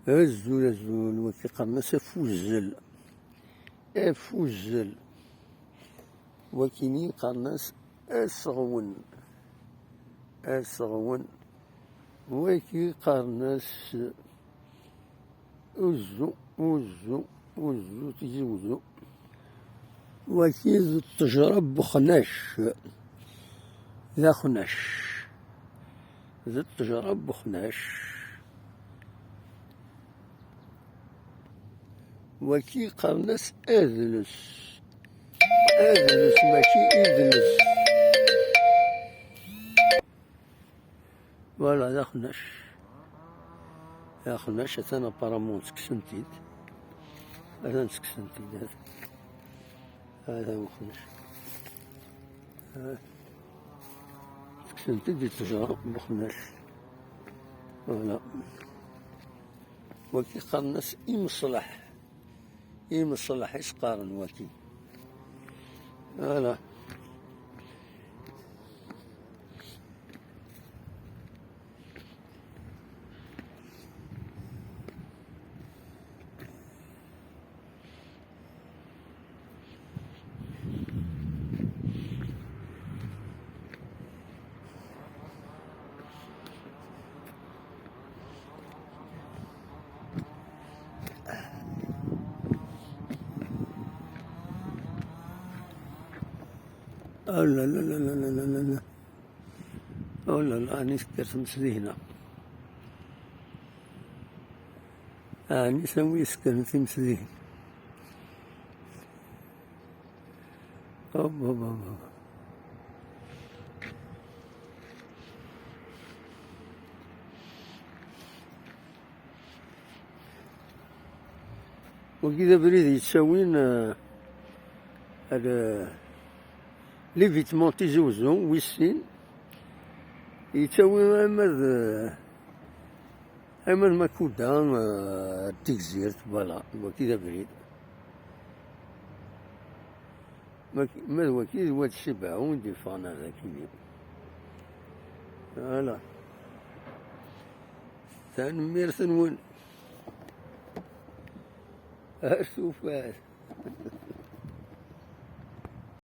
الزول الزول وكيقرنس أفوزل أفوزل وكيني قرنس أصغون أصغون وكي قرنس أزو أزو أزو تجي وزو وكي ذو التجرب بخناش ذا خناش ذو التجرب بخناش وكي قرنس أذلس أذلس ماشي إذلس فوالا ذا خناش ذا خناش أنا بارامون سكسنتيد هذا سكسنتيد هذا هو خناش سكسنتيد التجارة بخناش فوالا وكي قرنس يمصلح يمصلح يسقارن وكي فوالا لا لا لا لا لا لا لا أو لا لا أني سكرت مسدينا أني سوي سكرت مسدين أوب أوب أوب وكذا بريد يتساوين لي فيتمون تيزوزو ويسين يتساوي أمد ماكودا تيكزيرت فوالا وكذا بريد ما هو كي واد الشبعون دي فانا ذاكي فوالا تنمير ثنون أشوف